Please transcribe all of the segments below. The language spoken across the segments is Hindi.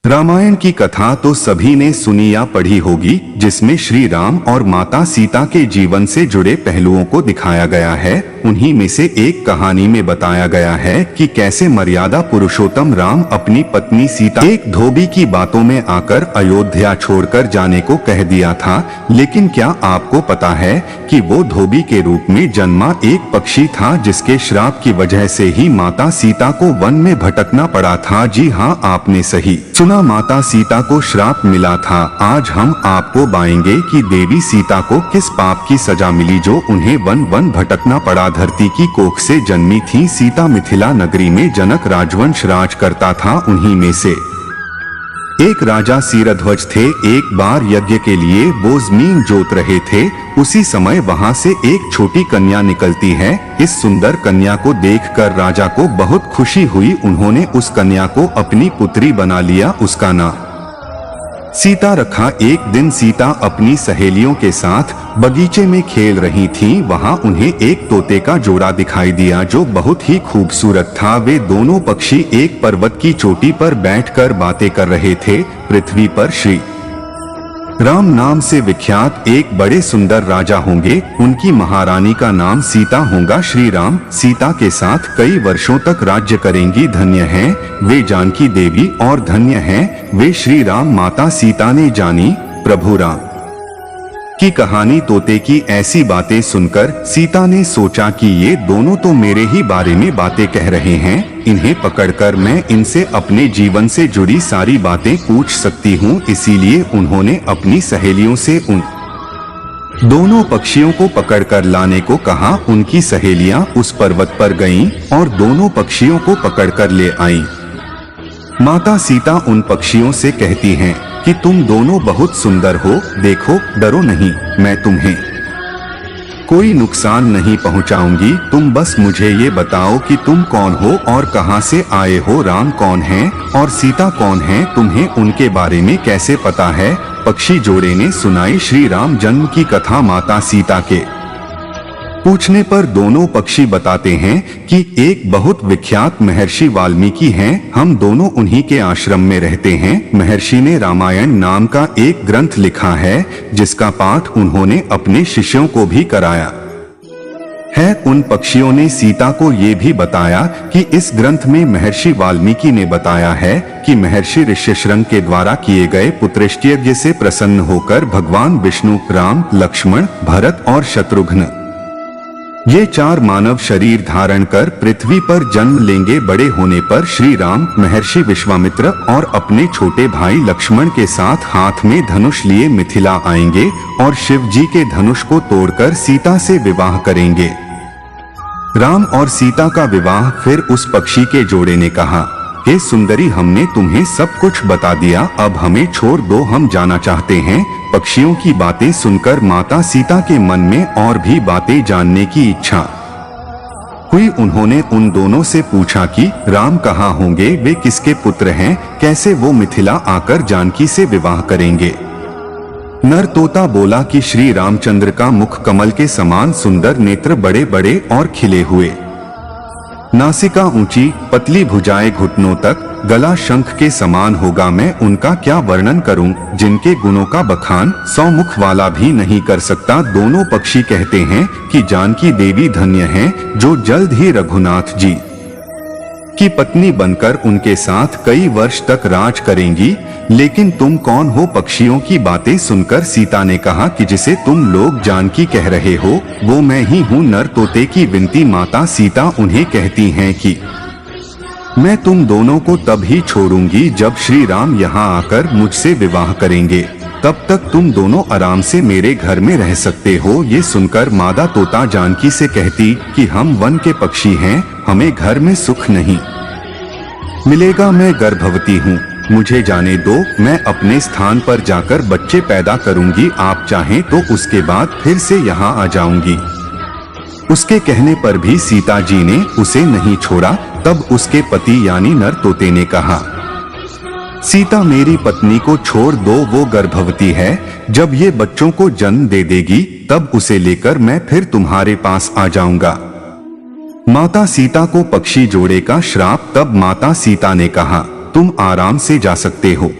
रामायण की कथा तो सभी ने सुनी या पढ़ी होगी, जिसमें श्री राम और माता सीता के जीवन से जुड़े पहलुओं को दिखाया गया है। उन्हीं में से एक कहानी में बताया गया है कि कैसे मर्यादा पुरुषोत्तम राम अपनी पत्नी सीता एक धोबी की बातों में आकर अयोध्या छोड़कर जाने को कह दिया था। लेकिन क्या आपको पता है कि वो धोबी के रूप में जन्मा एक पक्षी था, जिसके श्राप की वजह से ही माता सीता को वन में भटकना पड़ा था। जी हाँ, आपने सही सुना, माता सीता को श्राप मिला था। आज हम आपको बताएंगे कि देवी सीता को किस पाप की सजा मिली जो उन्हें वन वन भटकना पड़ा। धरती की कोख से जन्मी थी सीता। मिथिला नगरी में जनक राजवंश राज करता था। उन्हीं में से एक राजा सिरध्वज थे। एक बार यज्ञ के लिए वो जमीन जोत रहे थे। उसी समय वहां से एक छोटी कन्या निकलती है। इस सुंदर कन्या को देखकर राजा को बहुत खुशी हुई। उन्होंने उस कन्या को अपनी पुत्री बना लिया। उसका नाम सीता रखा। एक दिन सीता अपनी सहेलियों के साथ बगीचे में खेल रही थीं। वहां उन्हें एक तोते का जोड़ा दिखाई दिया जो बहुत ही खूबसूरत था। वे दोनों पक्षी एक पर्वत की चोटी पर बैठकर बातें कर रहे थे। पृथ्वी पर श्री राम नाम से विख्यात एक बड़े सुंदर राजा होंगे। उनकी महारानी का नाम सीता होगा। श्री राम सीता के साथ कई वर्षों तक राज्य करेंगी। धन्य हैं वे जानकी देवी और धन्य हैं वे श्री राम। माता सीता ने जानी प्रभु राम की कहानी। तोते की ऐसी बातें सुनकर सीता ने सोचा कि ये दोनों तो मेरे ही बारे में बातें कह रहे हैं। इन्हें पकड़कर मैं इनसे अपने जीवन से जुड़ी सारी बातें पूछ सकती हूँ। इसीलिए उन्होंने अपनी सहेलियों से उन दोनों पक्षियों को पकड़कर लाने को कहा। उनकी सहेलियां उस पर्वत पर गईं और दोनों पक्षियों को पकड़कर ले आईं। माता सीता उन पक्षियों से कहती हैं कि तुम दोनों बहुत सुंदर हो। देखो, डरो नहीं, मैं तुम्हें कोई नुकसान नहीं पहुंचाऊंगी। तुम बस मुझे ये बताओ कि तुम कौन हो और कहां से आए हो। राम कौन है और सीता कौन है, तुम्हें उनके बारे में कैसे पता है। पक्षी जोड़े ने सुनाई श्री राम जन्म की कथा। माता सीता के पूछने पर दोनों पक्षी बताते हैं कि एक बहुत विख्यात महर्षि वाल्मीकि हैं। हम दोनों उन्हीं के आश्रम में रहते हैं। महर्षि ने रामायण नाम का एक ग्रंथ लिखा है, जिसका पाठ उन्होंने अपने शिष्यों को भी कराया है। उन पक्षियों ने सीता को ये भी बताया कि इस ग्रंथ में महर्षि वाल्मीकि ने बताया है कि महर्षि ऋष्यशृंग के द्वारा किए गए पुत्रष्टि यज्ञ से प्रसन्न होकर भगवान विष्णु, राम, लक्ष्मण, भरत और शत्रुघ्न ये चार मानव शरीर धारण कर पृथ्वी पर जन्म लेंगे। बड़े होने पर श्री राम महर्षि विश्वामित्र और अपने छोटे भाई लक्ष्मण के साथ हाथ में धनुष लिए मिथिला आएंगे और शिव जी के धनुष को तोड़कर सीता से विवाह करेंगे। राम और सीता का विवाह फिर उस पक्षी के जोड़े ने कहा, हे सुंदरी, हमने तुम्हें सब कुछ बता दिया, अब हमें छोड़ दो, हम जाना चाहते हैं। पक्षियों की बातें सुनकर माता सीता के मन में और भी बातें जानने की इच्छा हुई। उन्होंने उन दोनों से पूछा कि राम कहाँ होंगे, वे किसके पुत्र हैं, कैसे वो मिथिला आकर जानकी से विवाह करेंगे। नर तोता बोला कि श्री रामचंद्र का मुख कमल के समान सुंदर, नेत्र बड़े बड़े और खिले हुए, नासिका ऊंची, पतली भुजाएं घुटनों तक, गला शंख के समान होगा। मैं उनका क्या वर्णन करूं, जिनके गुणों का बखान 100 मुख वाला भी नहीं कर सकता। दोनों पक्षी कहते हैं कि जानकी देवी धन्य हैं जो जल्द ही रघुनाथ जी की पत्नी बनकर उनके साथ कई वर्ष तक राज करेंगी। लेकिन तुम कौन हो। पक्षियों की बातें सुनकर सीता ने कहा कि जिसे तुम लोग जानकी कह रहे हो वो मैं ही हूँ। नर तोते की विनती माता सीता उन्हें कहती हैं कि मैं तुम दोनों को तब ही छोड़ूंगी जब श्री राम यहाँ आकर मुझसे विवाह करेंगे। तब तक तुम दोनों आराम से मेरे घर में रह सकते हो। ये सुनकर मादा तोता जानकी से कहती कि हम वन के पक्षी हैं, हमें घर में सुख नहीं मिलेगा। मैं गर्भवती हूँ, मुझे जाने दो, मैं अपने स्थान पर जाकर बच्चे पैदा करूंगी। आप चाहें तो उसके बाद फिर से यहाँ आ जाऊंगी। उसके कहने पर भी सीता जी ने उसे नहीं छोड़ा। तब उसके पति यानी नर तोते ने कहा, सीता, मेरी पत्नी को छोड़ दो, वो गर्भवती है। जब ये बच्चों को जन्म दे देगी तब उसे लेकर मैं फिर तुम्हारे पास आ जाऊंगा। माता सीता को पक्षी जोड़े का श्राप। तब माता सीता ने कहा, तुम आराम से जा सकते हो।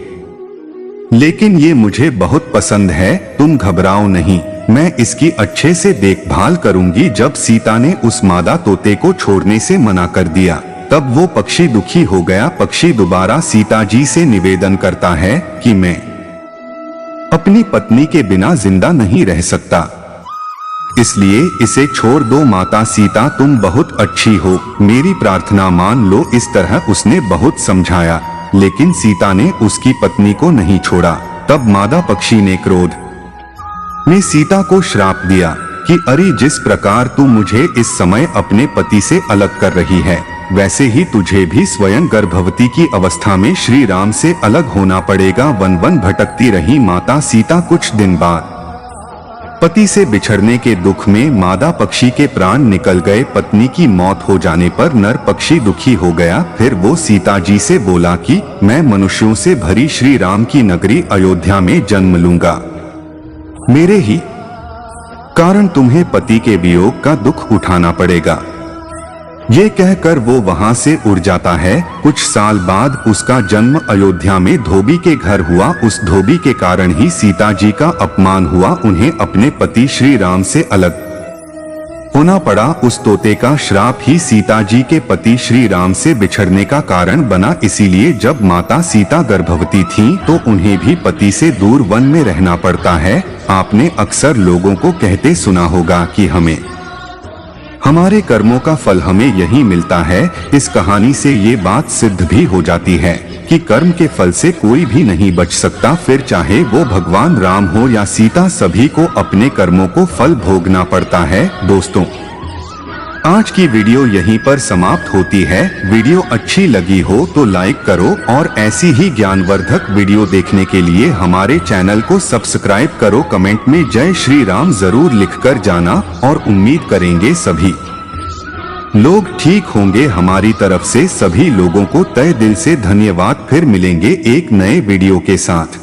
लेकिन ये मुझे बहुत पसंद है, तुम घबराओ नहीं, मैं इसकी अच्छे से देखभाल करूंगी। जब सीता ने उस मादा तोते को छोड़ने से मना कर दिया, तब वो पक्षी दुखी हो गया। पक्षी दोबारा सीता जी से निवेदन करता है कि मैं अपनी पत्नी के बिना जिंदा नहीं रह सकता, इसलिए इसे छोड़ दो। माता सीता, तुम बहुत अच्छी हो, मेरी प्रार्थना मान लो। इस तरह उसने बहुत समझाया, लेकिन सीता ने उसकी पत्नी को नहीं छोड़ा। तब मादा पक्षी ने क्रोध में सीता को श्राप दिया कि अरे, जिस प्रकार तू मुझे इस समय अपने पति से अलग कर रही है, वैसे ही तुझे भी स्वयं गर्भवती की अवस्था में श्री राम से अलग होना पड़ेगा। वन वन भटकती रही माता सीता। कुछ दिन बाद पति से बिछड़ने के दुख में मादा पक्षी के प्राण निकल गए। पत्नी की मौत हो जाने पर नर पक्षी दुखी हो गया। फिर वो सीता जी से बोला कि मैं मनुष्यों से भरी श्री राम की नगरी अयोध्या में जन्म लूंगा, मेरे ही कारण तुम्हें पति के वियोग का दुख उठाना पड़ेगा। ये कहकर वो वहां से उड़ जाता है। कुछ साल बाद उसका जन्म अयोध्या में धोबी के घर हुआ। उस धोबी के कारण ही सीता जी का अपमान हुआ, उन्हें अपने पति श्री राम से अलग होना पड़ा। उस तोते का श्राप ही सीता जी के पति श्री राम से बिछड़ने का कारण बना। इसीलिए जब माता सीता गर्भवती थीं, तो उन्हें भी पति से दूर वन में रहना पड़ता है। आपने अक्सर लोगों को कहते सुना होगा कि हमारे कर्मों का फल हमें यही मिलता है। इस कहानी से ये बात सिद्ध भी हो जाती है कि कर्म के फल से कोई भी नहीं बच सकता, फिर चाहे वो भगवान राम हो या सीता, सभी को अपने कर्मों को फल भोगना पड़ता है। दोस्तों, आज की वीडियो यहीं पर समाप्त होती है। वीडियो अच्छी लगी हो तो लाइक करो और ऐसी ही ज्ञानवर्धक वीडियो देखने के लिए हमारे चैनल को सब्सक्राइब करो। कमेंट में जय श्री राम जरूर लिखकर जाना और उम्मीद करेंगे सभी लोग ठीक होंगे। हमारी तरफ से सभी लोगों को तहे दिल से धन्यवाद। फिर मिलेंगे एक नए वीडियो के साथ।